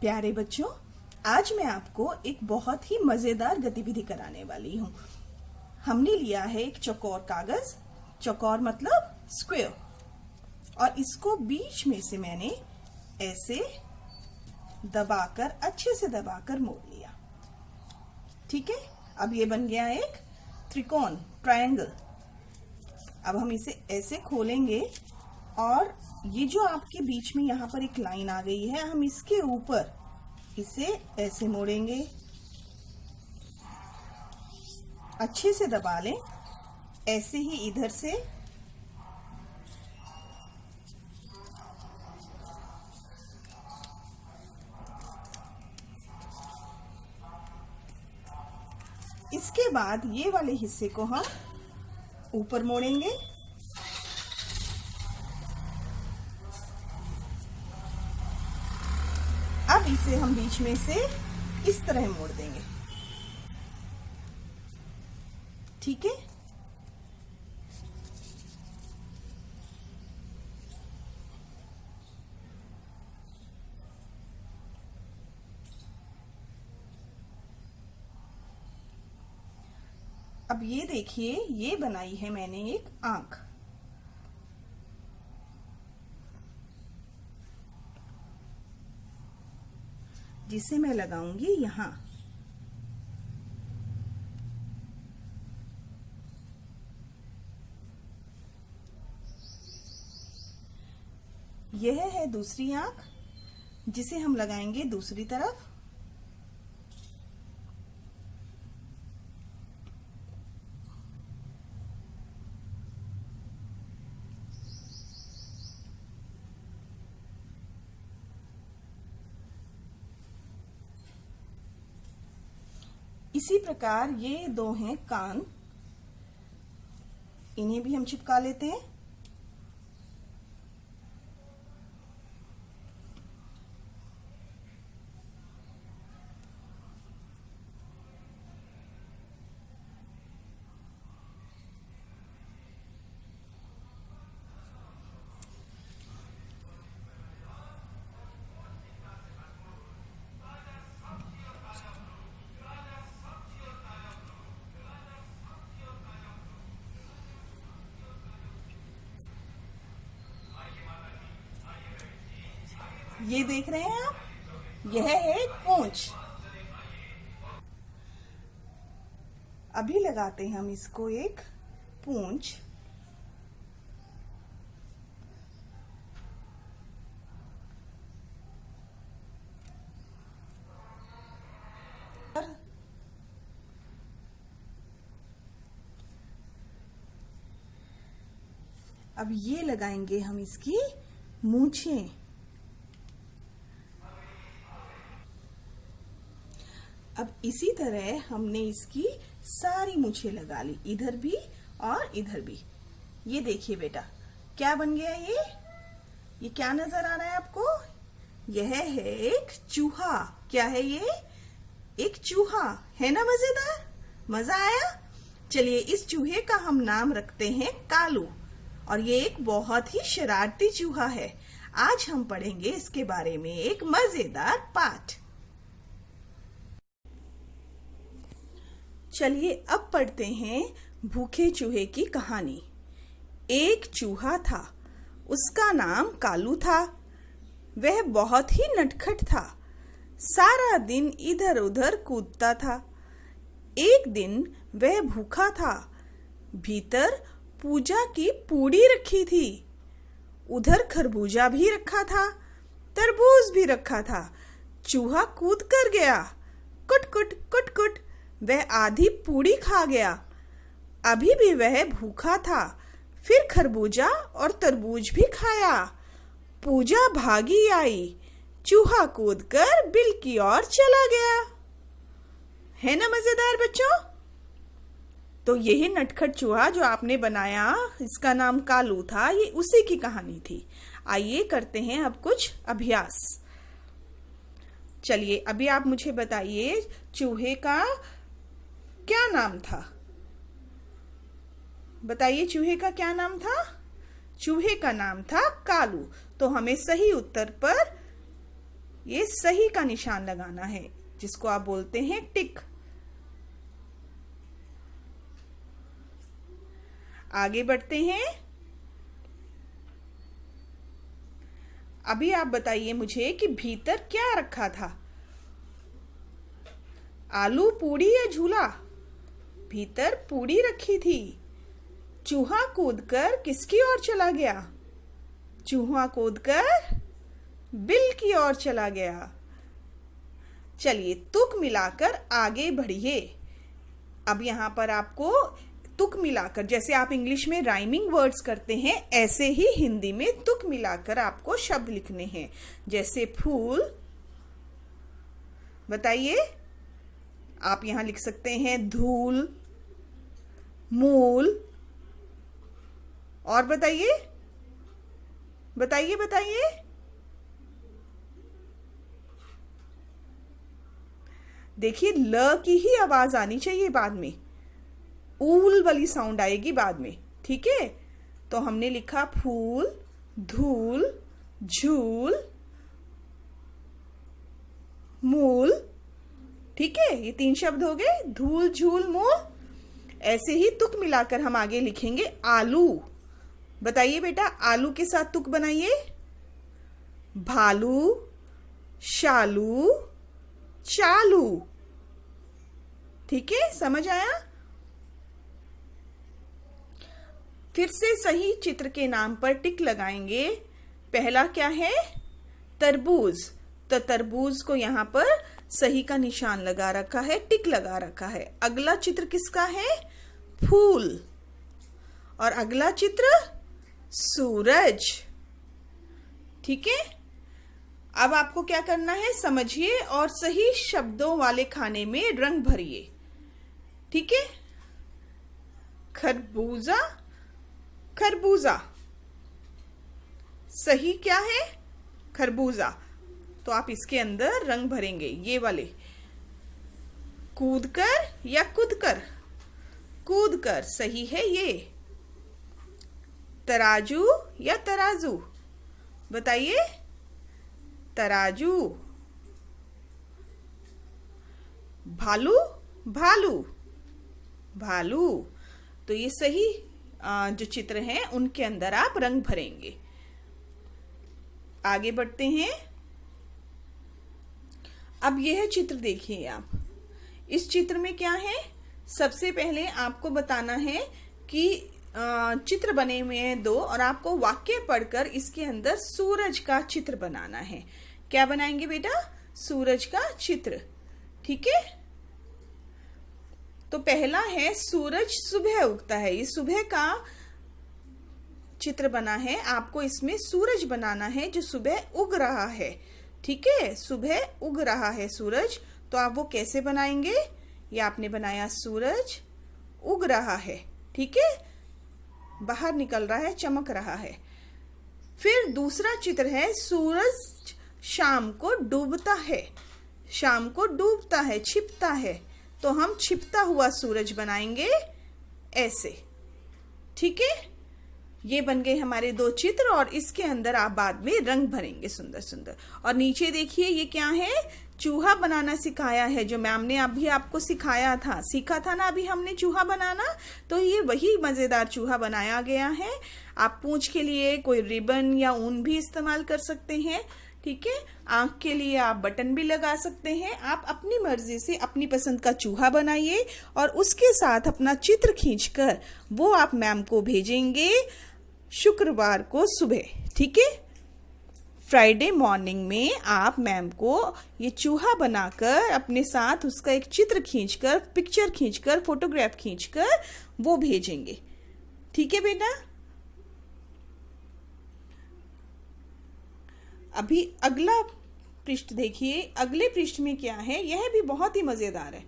प्यारे बच्चों, आज मैं आपको एक बहुत ही मजेदार गतिविधि कराने वाली हूँ। हमने लिया है एक चौकोर कागज, चौकोर मतलब स्क्वायर, और इसको बीच में से मैंने ऐसे दबाकर, अच्छे से दबाकर मोड़ लिया। ठीक है, अब ये बन गया एक त्रिकोण, ट्रायंगल। अब हम इसे ऐसे खोलेंगे और ये जो आपके बीच में यहाँ पर एक लाइन आ गई है, हम इसके ऊपर इसे ऐसे मोड़ेंगे, अच्छे से दबा लें, ऐसे ही इधर से इसके बाद ये वाले हिस्से को हम ऊपर मोड़ेंगे। अब इसे हम बीच में से इस तरह मोड़ देंगे। ठीक है, अब ये देखिए, ये बनाई है मैंने एक आंख। जिसे मैं लगाऊंगी यहां। यह है दूसरी आंख, जिसे हम लगाएंगे दूसरी तरफ। इसी प्रकार ये दो हैं कान, इन्हें भी हम चिपका लेते हैं। ये देख रहे हैं आप, यह है पूंछ। अभी लगाते हैं हम इसको एक पूंछ। अब ये लगाएंगे हम इसकी मूंछें। अब इसी तरह हमने इसकी सारी मूंछें लगा ली, इधर भी और इधर भी। ये देखिए बेटा, क्या बन गया ये क्या नजर आ रहा है आपको? यह है एक चूहा। क्या है ये? एक चूहा है ना। मजेदार, मजा आया। चलिए, इस चूहे का हम नाम रखते हैं कालू, और ये एक बहुत ही शरारती चूहा है। आज हम पढ़ेंगे इसके बारे में एक मजेदार पाठ। चलिए अब पढ़ते हैं भूखे चूहे की कहानी। एक चूहा था, उसका नाम कालू था। वह बहुत ही नटखट था, सारा दिन इधर उधर कूदता था। एक दिन वह भूखा था, भीतर पूजा की पूड़ी रखी थी, उधर खरबूजा भी रखा था, तरबूज भी रखा था। चूहा कूद कर गया, कुट कुट कुट कुट, वह आधी पूड़ी खा गया। अभी भी वह भूखा था, फिर खरबूजा और तरबूज भी खाया। पूजा भागी आई, चूहा कूदकर बिल की ओर चला गया। है ना मजेदार बच्चों? तो यही नटखट चूहा जो आपने बनाया, इसका नाम कालू था, ये उसी की कहानी थी। आइए करते हैं अब कुछ अभ्यास। चलिए, अभी आप मुझे बताइए, चूहे का क्या नाम था? बताइए, चूहे का क्या नाम था? चूहे का नाम था कालू। तो हमें सही उत्तर पर ये सही का निशान लगाना है, जिसको आप बोलते हैं टिक। आगे बढ़ते हैं। अभी आप बताइए मुझे कि भीतर क्या रखा था। आलू, पूड़ी या झूला? भीतर पूड़ी रखी थी। चूहा कूदकर किसकी ओर चला गया? चूहा कूदकर बिल की ओर चला गया। चलिए तुक मिलाकर आगे बढ़िए। अब यहाँ पर आपको तुक मिलाकर, जैसे आप इंग्लिश में राइमिंग वर्ड्स करते हैं, ऐसे ही हिंदी में तुक मिलाकर आपको शब्द लिखने हैं। जैसे फूल, बताइए, आप यहां लिख सकते हैं धूल, मूल, और बताइए बताइए बताइए। देखिए ल की ही आवाज आनी चाहिए बाद में, ऊल वाली साउंड आएगी बाद में, ठीक है। तो हमने लिखा फूल, धूल, झूल, मूल, ठीक है। ये 3 शब्द हो गए, धूल, झूल, मूल। ऐसे ही तुक मिलाकर हम आगे लिखेंगे आलू। बताइए बेटा, आलू के साथ तुक बनाइए। भालू, शालू, चालू, ठीक है, समझ आया। फिर से सही चित्र के नाम पर टिक लगाएंगे। पहला क्या है? तरबूज। तो तरबूज को यहाँ पर सही का निशान लगा रखा है, टिक लगा रखा है। अगला चित्र किसका है? फूल। और अगला चित्र सूरज, ठीक है। अब आपको क्या करना है, समझिए और सही शब्दों वाले खाने में रंग भरिए, ठीक है। खरबूजा, खरबूजा, सही क्या है? खरबूजा। तो आप इसके अंदर रंग भरेंगे, ये वाले। कूदकर या कूदकर? कूदकर, सही है ये। तराजू या तराजू? बताइए। तराजू। भालू, भालू, भालू। तो ये सही जो चित्र हैं उनके अंदर आप रंग भरेंगे। आगे बढ़ते हैं। अब यह चित्र देखिए आप। इस चित्र में क्या है? सबसे पहले आपको बताना है कि चित्र बने हुए हैं 2 और आपको वाक्य पढ़कर इसके अंदर सूरज का चित्र बनाना है। क्या बनाएंगे बेटा? सूरज का चित्र, ठीक है। तो पहला है सूरज सुबह उगता है। ये सुबह का चित्र बना है। आपको इसमें सूरज बनाना है जो सुबह उग रहा है, ठीक है। सुबह उग रहा है सूरज, तो आप वो कैसे बनाएंगे? ये आपने बनाया सूरज उग रहा है, ठीक है, बाहर निकल रहा है, चमक रहा है। फिर दूसरा चित्र है सूरज शाम को डूबता है। शाम को डूबता है, छिपता है, तो हम छिपता हुआ सूरज बनाएंगे ऐसे, ठीक है। ये बन गए हमारे 2 चित्र और इसके अंदर आप बाद में रंग भरेंगे सुंदर सुंदर। और नीचे देखिए ये क्या है? चूहा बनाना सिखाया है, जो मैम ने अभी आपको सिखाया था, सीखा था ना अभी हमने चूहा बनाना। तो ये वही मजेदार चूहा बनाया गया है। आप पूंछ के लिए कोई रिबन या ऊन भी इस्तेमाल कर सकते हैं, ठीक है। आंख के लिए आप बटन भी लगा सकते हैं। आप अपनी मर्जी से अपनी पसंद का चूहा बनाइए और उसके साथ अपना चित्र खींचकर वो आप मैम को भेजेंगे शुक्रवार को सुबह, ठीक है। फ्राइडे मॉर्निंग में आप मैम को ये चूहा बनाकर अपने साथ उसका एक चित्र खींचकर, पिक्चर खींचकर, फोटोग्राफ खींचकर वो भेजेंगे, ठीक है बेटा। अभी अगला पृष्ठ देखिए। अगले पृष्ठ में क्या है? यह भी बहुत ही मजेदार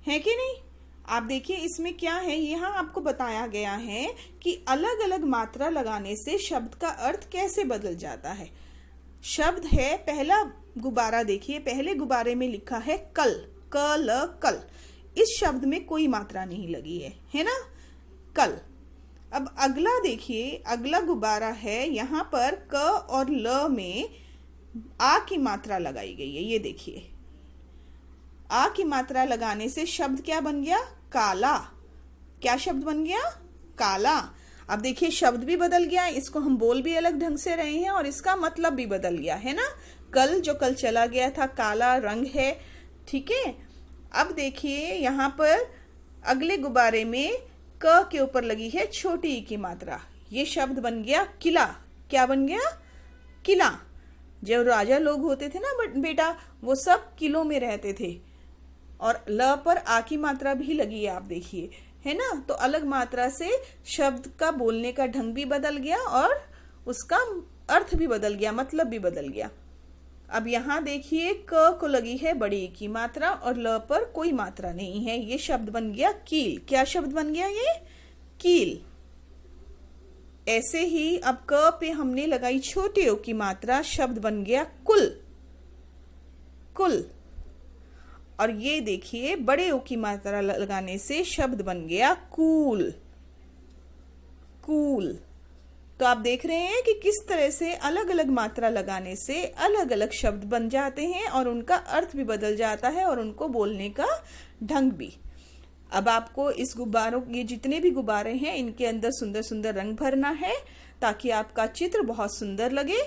है कि नहीं? आप देखिए इसमें क्या है। यहाँ आपको बताया गया है कि अलग अलग मात्रा लगाने से शब्द का अर्थ कैसे बदल जाता है। शब्द है पहला गुब्बारा। देखिए पहले गुब्बारे में लिखा है कल, कल। इस शब्द में कोई मात्रा नहीं लगी है ना, कल। अब अगला देखिए, अगला गुब्बारा है, यहाँ पर क और ल में आ की मात्रा लगाई गई है। ये देखिए, आ की मात्रा लगाने से शब्द क्या बन गया? काला। क्या शब्द बन गया? काला। अब देखिए शब्द भी बदल गया, इसको हम बोल भी अलग ढंग से रहे हैं और इसका मतलब भी बदल गया है ना। कल जो कल चला गया था, काला रंग है, ठीक है। अब देखिए यहाँ पर अगले गुब्बारे में क के ऊपर लगी है छोटी ई की मात्रा। ये शब्द बन गया किला। क्या बन गया? किला। जो राजा लोग होते थे ना बेटा, वो सब किलों में रहते थे। और ल पर आ की मात्रा भी लगी है, आप देखिए, है ना। तो अलग मात्रा से शब्द का बोलने का ढंग भी बदल गया और उसका अर्थ भी बदल गया, मतलब भी बदल गया। अब यहाँ देखिए क को लगी है बड़ी ई की मात्रा और ल पर कोई मात्रा नहीं है। ये शब्द बन गया कील। क्या शब्द बन गया? ये कील। ऐसे ही अब क पे हमने लगाई छोटी ओ की मात्रा, शब्द बन गया कुल। कुल। और ये देखिए बड़े ओ की मात्रा लगाने से शब्द बन गया कूल। कूल। तो आप देख रहे हैं कि किस तरह से अलग अलग मात्रा लगाने से अलग अलग शब्द बन जाते हैं और उनका अर्थ भी बदल जाता है और उनको बोलने का ढंग भी। अब आपको इस गुब्बारों, ये जितने भी गुब्बारे हैं, इनके अंदर सुंदर सुंदर रंग भरना है ताकि आपका चित्र बहुत सुंदर लगे।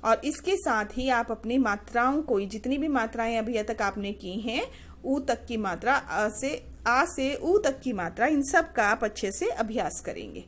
और इसके साथ ही आप अपनी मात्राओं को, जितनी भी मात्राएं अभी तक आपने की हैं, ऊ तक की मात्रा, आ से ऊ तक की मात्रा, इन सब का आप अच्छे से अभ्यास करेंगे।